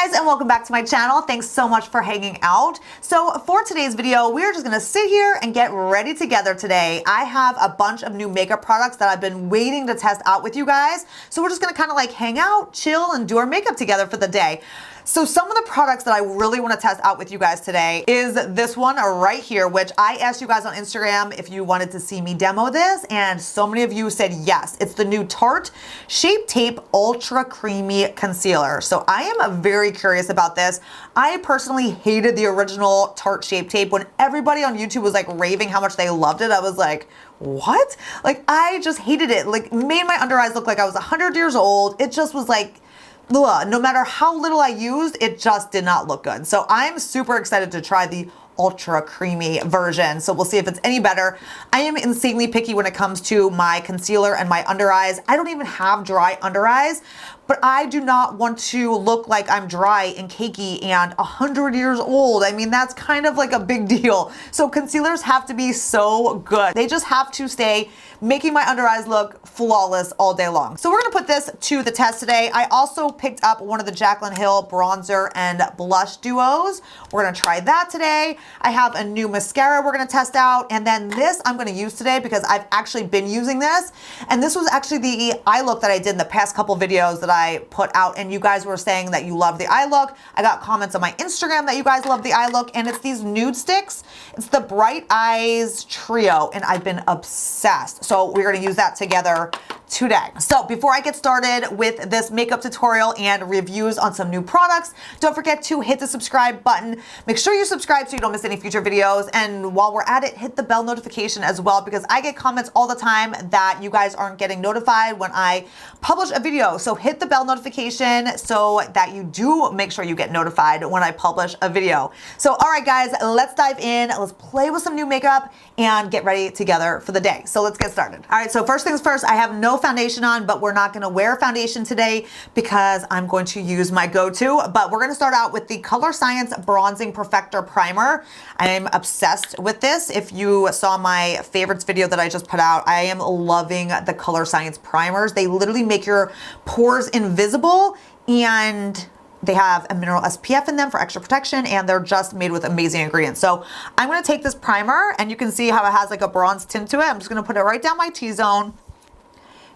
guys, and welcome back to my channel. Thanks so much for hanging out. So for today's video, we're just gonna sit here and get ready together today. I have a bunch of new makeup products that I've been waiting to test out with you guys. So we're just gonna kind of like hang out, chill, and do our makeup together for the day. So some of the products that I really want to test out with you guys today is this one right here, which I asked you guys on Instagram if you wanted to see me demo this, and so many of you said yes. It's the new Tarte Shape Tape Ultra Creamy Concealer. So I am very curious about this. I personally hated the original Tarte Shape Tape. When everybody on YouTube was like raving how much they loved it, I was like, what? Like, I just hated it. Like, made my under eyes look like I was 100 years old. It just was like, ugh, no matter how little I used, it just did not look good. So I'm super excited to try the ultra creamy version. So we'll see if it's any better. I am insanely picky when it comes to my concealer and my under eyes. I don't even have dry under eyes, but I do not want to look like I'm dry and cakey and 100 years old. I mean, that's kind of like a big deal. So concealers have to be so good. They just have to stay making my under eyes look flawless all day long. So we're gonna put this to the test today. I also picked up one of the Jaclyn Hill Bronzer and Blush duos. We're gonna try that today. I have a new mascara we're gonna test out, and then this I'm gonna use today because I've actually been using this. And this was actually the eye look that I did in the past couple videos that I put out, and you guys were saying that you love the eye look. I got comments on my Instagram that you guys love the eye look, and it's these nude sticks. It's the Bright Eyes Trio, and I've been obsessed. So we're gonna use that together today. So before I get started with this makeup tutorial and reviews on some new products, don't forget to hit the subscribe button. Make sure you subscribe so you don't miss any future videos. And while we're at it, hit the bell notification as well, because I get comments all the time that you guys aren't getting notified when I publish a video. So hit the bell notification so that you do make sure you get notified when I publish a video. So all right guys, let's dive in. Let's play with some new makeup and get ready together for the day. So let's get started. All right, so first things first, I have no foundation on, but we're not gonna wear foundation today because I'm going to use my go-to. But we're gonna start out with the Color Science Bronzing Perfector Primer. I'm obsessed with this. If you saw my favorites video that I just put out, I am loving the Color Science primers. They literally make your pores invisible, and they have a mineral SPF in them for extra protection, and they're just made with amazing ingredients. So I'm gonna take this primer, and you can see how it has like a bronze tint to it. I'm just gonna put it right down my T-zone.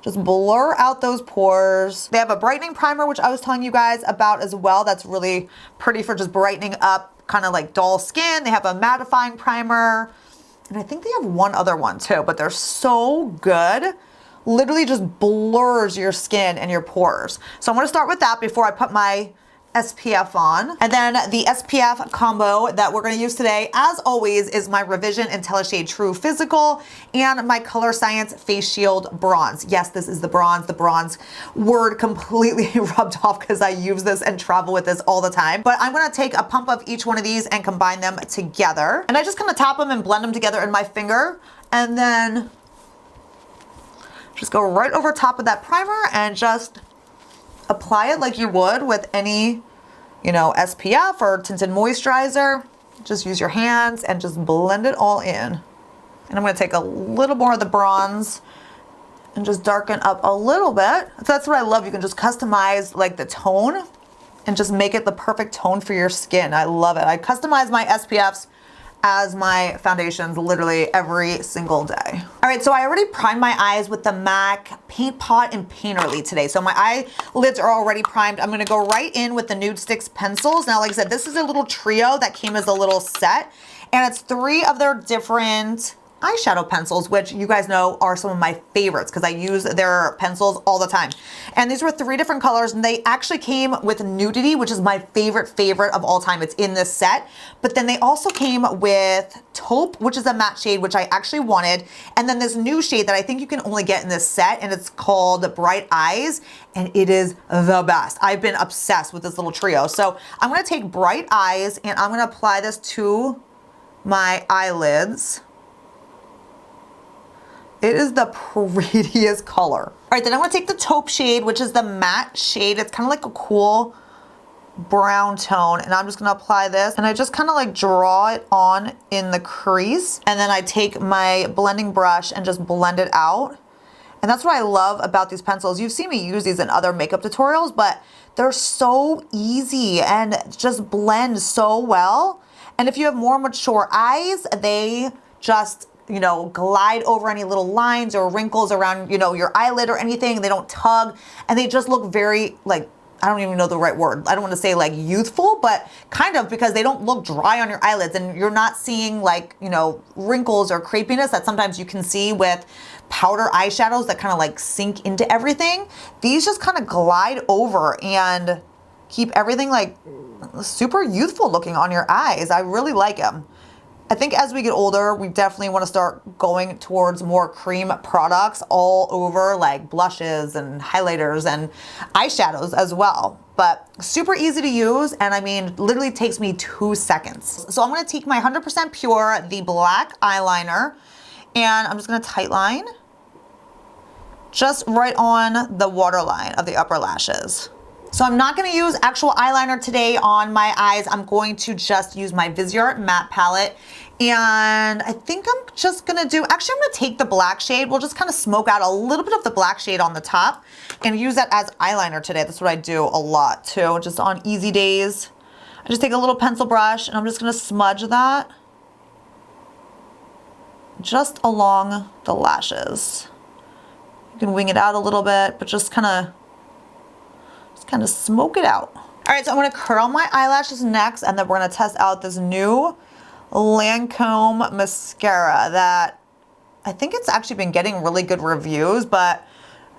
Just blur out those pores. They have a brightening primer, which I was telling you guys about as well. That's really pretty for just brightening up kind of like dull skin. They have a mattifying primer, and I think they have one other one too, but they're so good. Literally just blurs your skin and your pores. So I'm gonna start with that before I put my SPF on. And then the SPF combo that we're gonna use today, as always, is my Revision IntelliShade True Physical and my Color Science Face Shield Bronze. Yes, this is the bronze. The bronze word completely rubbed off because I use this and travel with this all the time. But I'm gonna take a pump of each one of these and combine them together. And I just kind of tap them and blend them together in my finger, and then just go right over top of that primer and just apply it like you would with any, you know, SPF or tinted moisturizer. Just use your hands and just blend it all in. And I'm gonna take a little more of the bronze and just darken up a little bit. So that's what I love. You can just customize like the tone and just make it the perfect tone for your skin. I love it. I customize my SPFs as my foundations literally every single day. All right, so I already primed my eyes with the MAC Paint Pot and Painterly today. So my eyelids are already primed. I'm gonna go right in with the Nude Sticks pencils. Now, like I said, this is a little trio that came as a little set, and it's 3 of their different eyeshadow pencils, which you guys know are some of my favorites because I use their pencils all the time. And these were 3 different colors, and they actually came with Nudity, which is my favorite of all time. It's in this set. But then they also came with Taupe, which is a matte shade, which I actually wanted. And then this new shade that I think you can only get in this set, and it's called Bright Eyes, and it is the best. I've been obsessed with this little trio. So I'm gonna take Bright Eyes, and I'm gonna apply this to my eyelids. It is the prettiest color. All right, then I'm gonna take the Taupe shade, which is the matte shade. It's kind of like a cool brown tone, and I'm just gonna apply this, and I just kind of like draw it on in the crease, and then I take my blending brush and just blend it out. And that's what I love about these pencils. You've seen me use these in other makeup tutorials, but they're so easy and just blend so well. And if you have more mature eyes, they just, you know, glide over any little lines or wrinkles around, you know, your eyelid or anything. They don't tug, and they just look very, like, I don't even know the right word. I don't want to say like youthful, but kind of, because they don't look dry on your eyelids, and you're not seeing like, you know, wrinkles or crepiness that sometimes you can see with powder eyeshadows that kind of like sink into everything. These just kind of glide over and keep everything like super youthful looking on your eyes. I really like them. I think as we get older, we definitely want to start going towards more cream products all over, like blushes and highlighters and eyeshadows as well. But super easy to use, and I mean, literally takes me 2 seconds. So I'm going to take my 100% Pure, the black eyeliner, and I'm just going to tightline just right on the waterline of the upper lashes. So I'm not going to use actual eyeliner today on my eyes. I'm going to just use my Viseart matte palette. And I think I'm just going to do, actually I'm going to take the black shade. We'll just kind of smoke out a little bit of the black shade on the top and use that as eyeliner today. That's what I do a lot too, just on easy days. I just take a little pencil brush and I'm just going to smudge that just along the lashes. You can wing it out a little bit, but just kind of smoke it out. All right, so I'm gonna curl my eyelashes next, and then we're gonna test out this new Lancome mascara that I think it's actually been getting really good reviews, but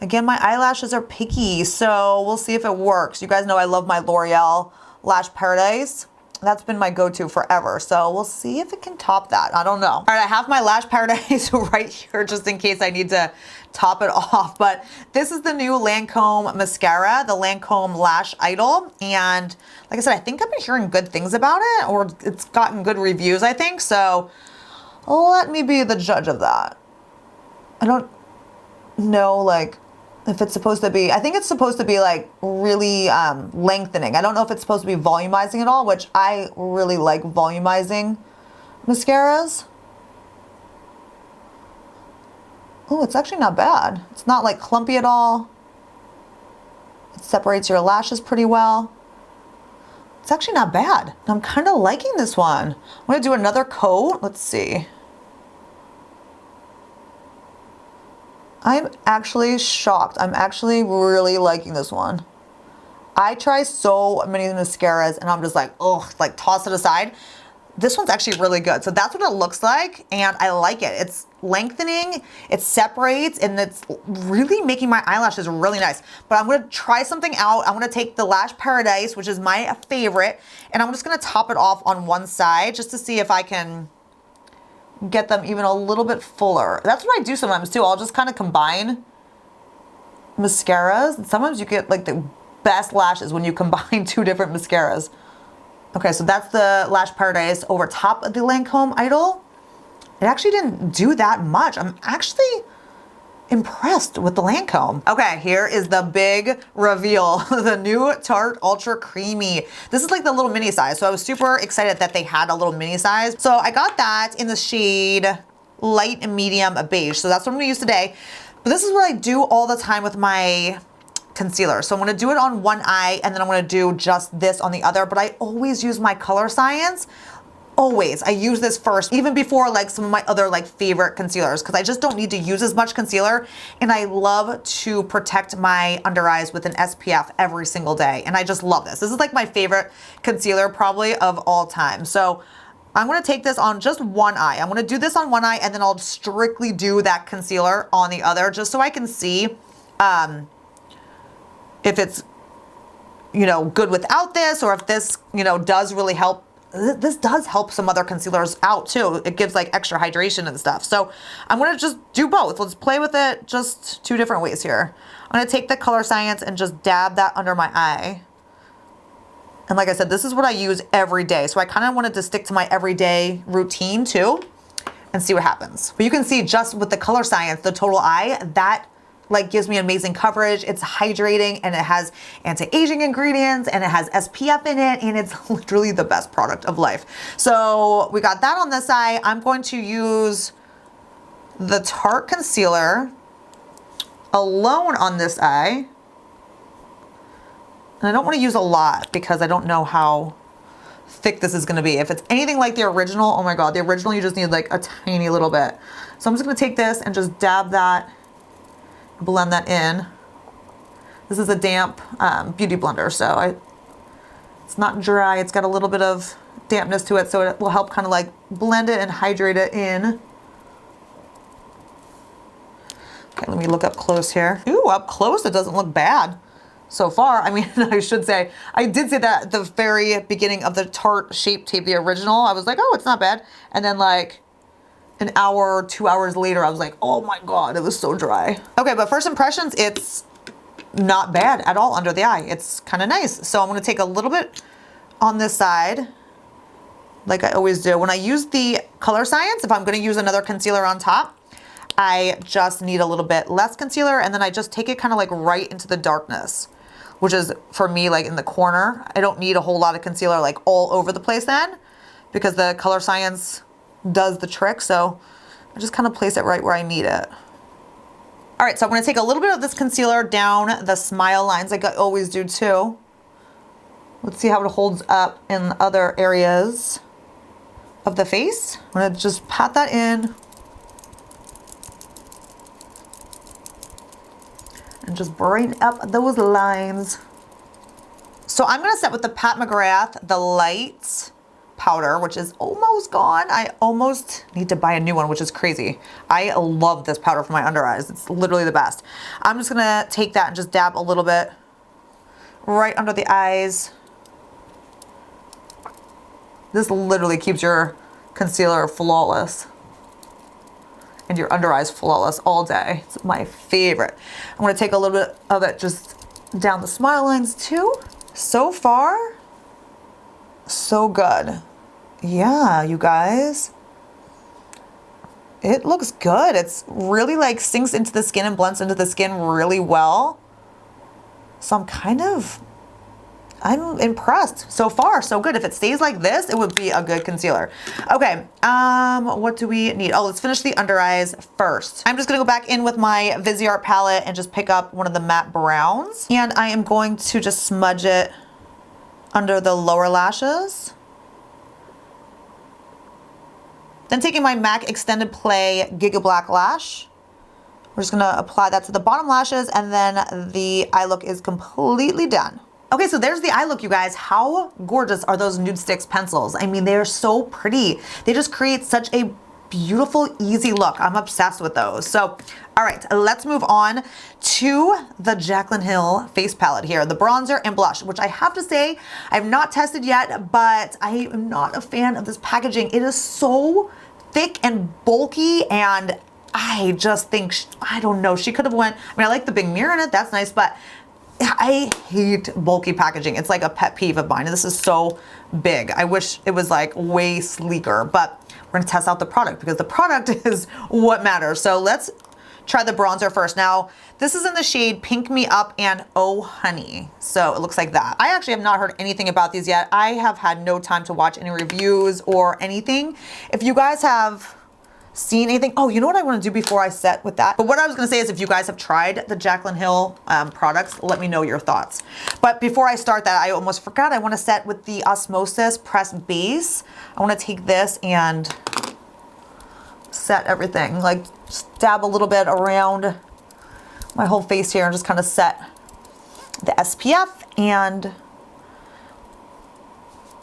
again, my eyelashes are picky, so we'll see if it works. You guys know I love my L'Oreal Lash Paradise. That's been my go-to forever, so we'll see if it can top that. I don't know. All right, I have my Lash Paradise right here just in case I need to top it off, but this is the new Lancome mascara, the Lancome Lash Idol, and like I said, I think I've been hearing good things about it, or it's gotten good reviews, I think, so let me be the judge of that. I don't know, like, if it's supposed to be, I think it's supposed to be like really lengthening. I don't know if it's supposed to be volumizing at all, which I really like volumizing mascaras. Oh, it's actually not bad. It's not like clumpy at all. It separates your lashes pretty well. It's actually not bad. I'm kind of liking this one. I'm gonna do another coat. Let's see. I'm actually shocked. I'm actually really liking this one. I try so many mascaras and I'm just like, oh, like toss it aside. This one's actually really good. So that's what it looks like, and I like it. It's lengthening, it separates, and it's really making my eyelashes really nice. But I'm gonna try something out. I'm gonna take the Lash Paradise, which is my favorite, and I'm just gonna top it off on one side just to see if I can get them even a little bit fuller. That's what I do sometimes too. I'll just kind of combine mascaras. And sometimes you get like the best lashes when you combine 2 different mascaras. Okay, so that's the Lash Paradise over top of the Lancome Idol. It actually didn't do that much. I'm actually impressed with the Lancome. Okay, here is the big reveal, the new Tarte Ultra Creamy. This is like the little mini size, so I was super excited that they had a little mini size. So I got that in the shade light and medium beige, so that's what I'm gonna use today. But this is what I do all the time with my concealer. So I'm gonna do it on one eye, and then I'm gonna do just this on the other, but I always use my Color Science. Always. I use this first, even before like some of my other like favorite concealers, because I just don't need to use as much concealer, and I love to protect my under eyes with an SPF every single day, and I just love this. This is like my favorite concealer probably of all time. So I'm gonna take this on just one eye. I'm gonna do this on one eye, and then I'll strictly do that concealer on the other, just so I can see if it's, you know, good without this, or if this, you know, does really help. This does help some other concealers out too. It gives like extra hydration and stuff. So I'm gonna just do both. Let's play with it just 2 different ways here. I'm gonna take the Color Science and just dab that under my eye. And like I said, this is what I use every day. So I kind of wanted to stick to my everyday routine too and see what happens. But you can see just with the Color Science, the total eye, that like gives me amazing coverage. It's hydrating, and it has anti-aging ingredients, and it has SPF in it, and it's literally the best product of life. So we got that on this eye. I'm going to use the Tarte concealer alone on this eye. And I don't want to use a lot because I don't know how thick this is going to be. If it's anything like the original, oh my God, the original you just need like a tiny little bit. So I'm just going to take this and just dab that, blend that in. This is a damp beauty blender, so it's not dry. It's got a little bit of dampness to it, so it will help kind of like blend it and hydrate it in. Okay, let me look up close here. Ooh, up close, it doesn't look bad so far. I mean, I should say, I did say that at the very beginning of the Tarte Shape Tape, the original. I was like, oh, it's not bad. And then like an hour, 2 hours later, I was like, oh my God, it was so dry. Okay, but first impressions, it's not bad at all under the eye. It's kind of nice. So I'm gonna take a little bit on this side, like I always do. When I use the Color Science, if I'm gonna use another concealer on top, I just need a little bit less concealer, and then I just take it kind of like right into the darkness, which is for me like in the corner. I don't need a whole lot of concealer like all over the place then, because the Color Science does the trick. So I just kind of place it right where I need it. All right, so I'm gonna take a little bit of this concealer down the smile lines like I always do too. Let's see how it holds up in other areas of the face. I'm gonna just pat that in. And just brighten up those lines. So I'm gonna set with the Pat McGrath, the light powder, which is almost gone. I almost need to buy a new one, which is crazy. I love this powder for my under eyes. It's literally the best. I'm just gonna take that and just dab a little bit right under the eyes. This literally keeps your concealer flawless and your under eyes flawless all day. It's my favorite. I'm gonna take a little bit of it just down the smile lines too. So far, so good. Yeah, you guys. It looks good. It's really like sinks into the skin and blends into the skin really well. So I'm impressed. So far, so good. If it stays like this, it would be a good concealer. Okay, what do we need? Oh, let's finish the under eyes first. I'm just gonna go back in with my Viseart palette and just pick up one of the matte browns. And I am going to just smudge it under the lower lashes. Then taking my MAC Extended Play Giga Black Lash, we're just gonna apply that to the bottom lashes, and then the eye look is completely done. Okay, so there's the eye look, you guys. How gorgeous are those Nude Sticks pencils? I mean, they are so pretty. They just create such a beautiful, easy look. I'm obsessed with those. So, all right, let's move on to the Jaclyn Hill face palette here, the bronzer and blush, which I have to say, I have not tested yet, but I am not a fan of this packaging. It is so thick and bulky, and I just think, I don't know, she could have went, I mean, I like the big mirror in it, that's nice, but I hate bulky packaging. It's like a pet peeve of mine. This is so big. I wish it was like way sleeker, but we're gonna test out the product because the product is what matters. So let's try the bronzer first. Now, this is in the shade Pink Me Up and Oh Honey. So it looks like that. I actually have not heard anything about these yet. I have had no time to watch any reviews or anything. If you guys have seen anything, oh, you know what I want to do before I set with that? But what I was going to say is if you guys have tried the Jaclyn Hill products, let me know your thoughts. But before I start that, I almost forgot, I want to set with the Osmosis Pressed Base. I want to take this and set everything, like just dab a little bit around my whole face here and just kind of set the SPF and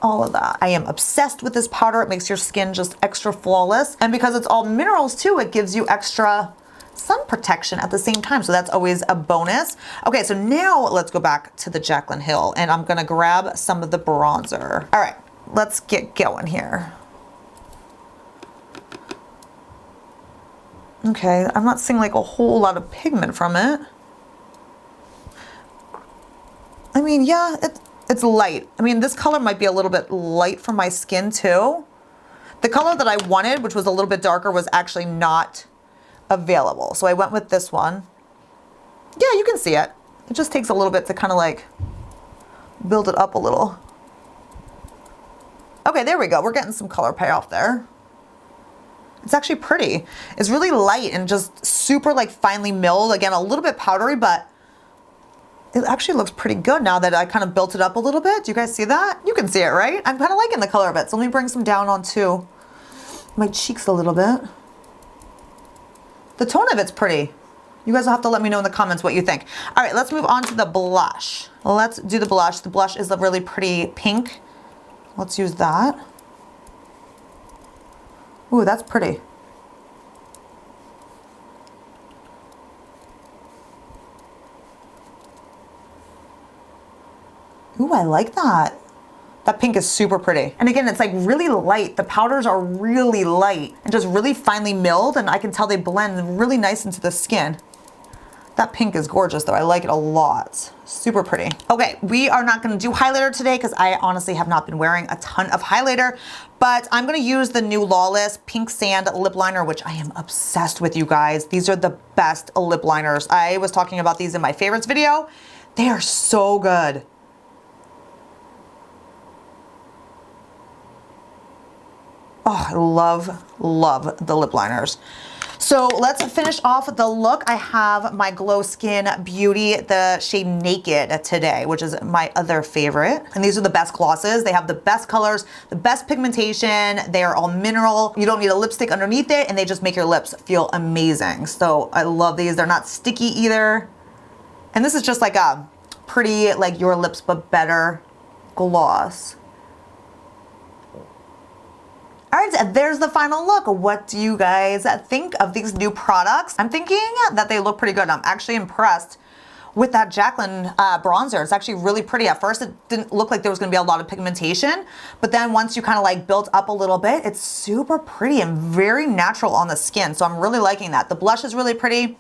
all of that. I am obsessed with this powder. It makes your skin just extra flawless. And because it's all minerals too, it gives you extra sun protection at the same time. So that's always a bonus. Okay, so now let's go back to the Jaclyn Hill and I'm gonna grab some of the bronzer. All right, let's get going here. Okay, I'm not seeing like a whole lot of pigment from it. I mean, yeah, it's light. I mean, this color might be a little bit light for my skin too. The color that I wanted, which was a little bit darker, was actually not available. So I went with this one. Yeah, you can see it. It just takes a little bit to kind of like build it up a little. Okay, there we go. We're getting some color payoff there. It's actually pretty. It's really light and just super like finely milled. Again, a little bit powdery, but it actually looks pretty good now that I kind of built it up a little bit. Do you guys see that? You can see it, right? I'm kind of liking the color of it. So let me bring some down onto my cheeks a little bit. The tone of it's pretty. You guys will have to let me know in the comments what you think. All right, let's move on to the blush. Let's do the blush. The blush is a really pretty pink. Let's use that. Ooh, that's pretty. Ooh, I like that. That pink is super pretty. And again, it's like really light. The powders are really light and just really finely milled, and I can tell they blend really nice into the skin. That pink is gorgeous though. I like it a lot. Super pretty. Okay, we are not gonna do highlighter today because I honestly have not been wearing a ton of highlighter, but I'm gonna use the new Lawless Pink Sand Lip Liner, which I am obsessed with, you guys. These are the best lip liners. I was talking about these in my favorites video. They are so good. Oh, I love the lip liners. So let's finish off the look. I have my Glow Skin Beauty, the shade Naked today, which is my other favorite. And these are the best glosses. They have the best colors, the best pigmentation. They are all mineral. You don't need a lipstick underneath it, and they just make your lips feel amazing. So I love these. They're not sticky either. And this is just like a pretty, like your lips but better gloss. All right, there's the final look. What do you guys think of these new products? I'm thinking that they look pretty good. I'm actually impressed with that Jaclyn bronzer. It's actually really pretty. At first, it didn't look like there was gonna be a lot of pigmentation, but then once you kind of like built up a little bit, it's super pretty and very natural on the skin. So I'm really liking that. The blush is really pretty.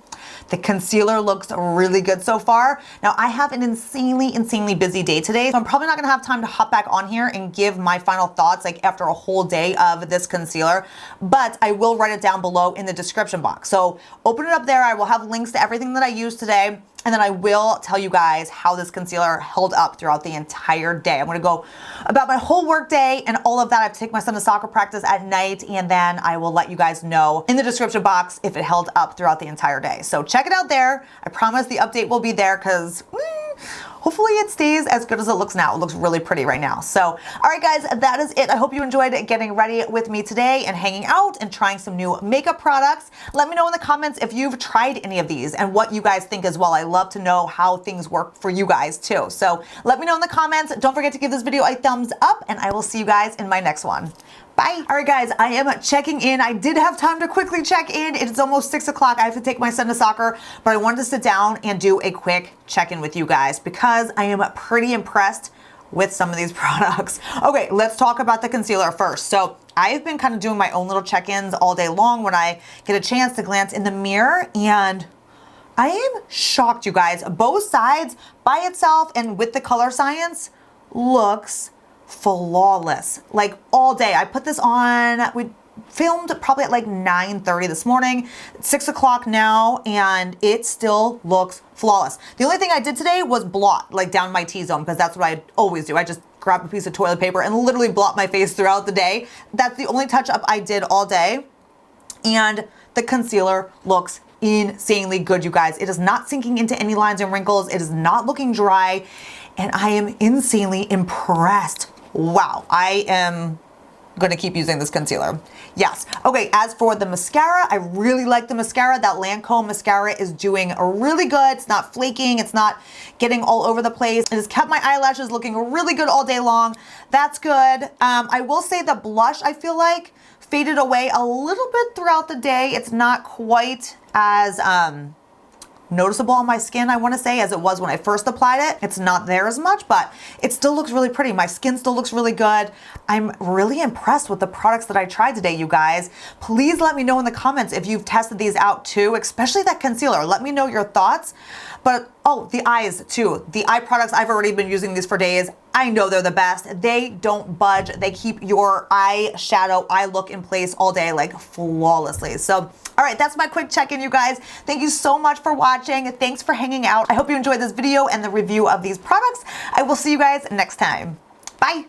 The concealer looks really good so far. Now I have an insanely busy day today, so I'm probably not gonna have time to hop back on here and give my final thoughts like after a whole day of this concealer, but I will write it down below in the description box. So open it up there. I will have links to everything that I used today. And then I will tell you guys how this concealer held up throughout the entire day. I'm gonna go about my whole work day and all of that. I have to take my son to soccer practice at night, and then I will let you guys know in the description box if it held up throughout the entire day. So check it out there. I promise the update will be there because hopefully it stays as good as it looks now. It looks really pretty right now. So, all right guys, that is it. I hope you enjoyed getting ready with me today and hanging out and trying some new makeup products. Let me know in the comments if you've tried any of these and what you guys think as well. I love to know how things work for you guys too. So let me know in the comments. Don't forget to give this video a thumbs up, and I will see you guys in my next one. Bye. All right, guys, I am checking in. I did have time to quickly check in. It's almost 6 o'clock. I have to take my son to soccer, but I wanted to sit down and do a quick check-in with you guys because I am pretty impressed with some of these products. Okay, let's talk about the concealer first. So I've been kind of doing my own little check-ins all day long when I get a chance to glance in the mirror, and I am shocked, you guys. Both sides by itself and with the color science looks flawless, like all day. I put this on, we filmed probably at like 9:30 this morning. It's 6 o'clock now, and it still looks flawless. The only thing I did today was blot like down my T-zone, because that's what I always do. I just grab a piece of toilet paper and literally blot my face throughout the day. That's the only touch up I did all day. And the concealer looks insanely good, you guys. It is not sinking into any lines and wrinkles. It is not looking dry, and I am insanely impressed. Wow, I am gonna keep using this concealer. Yes. Okay, as for the mascara, I really like the mascara. That Lancome mascara is doing really good. It's not flaking. It's not getting all over the place. It has kept my eyelashes looking really good all day long. That's good. I will say the blush, I feel like, faded away a little bit throughout the day. It's not quite as noticeable on my skin, I want to say, as it was when I first applied it. It's not there as much, but it still looks really pretty. My skin still looks really good. I'm really impressed with the products that I tried today, you guys. Please let me know in the comments if you've tested these out too, especially that concealer. Let me know your thoughts. But oh, the eyes too. The eye products, I've already been using these for days. I know they're the best. They don't budge. They keep your eyeshadow, eye look in place all day, like flawlessly. So, all right, that's my quick check-in, you guys. Thank you so much for watching. Thanks for hanging out. I hope you enjoyed this video and the review of these products. I will see you guys next time. Bye.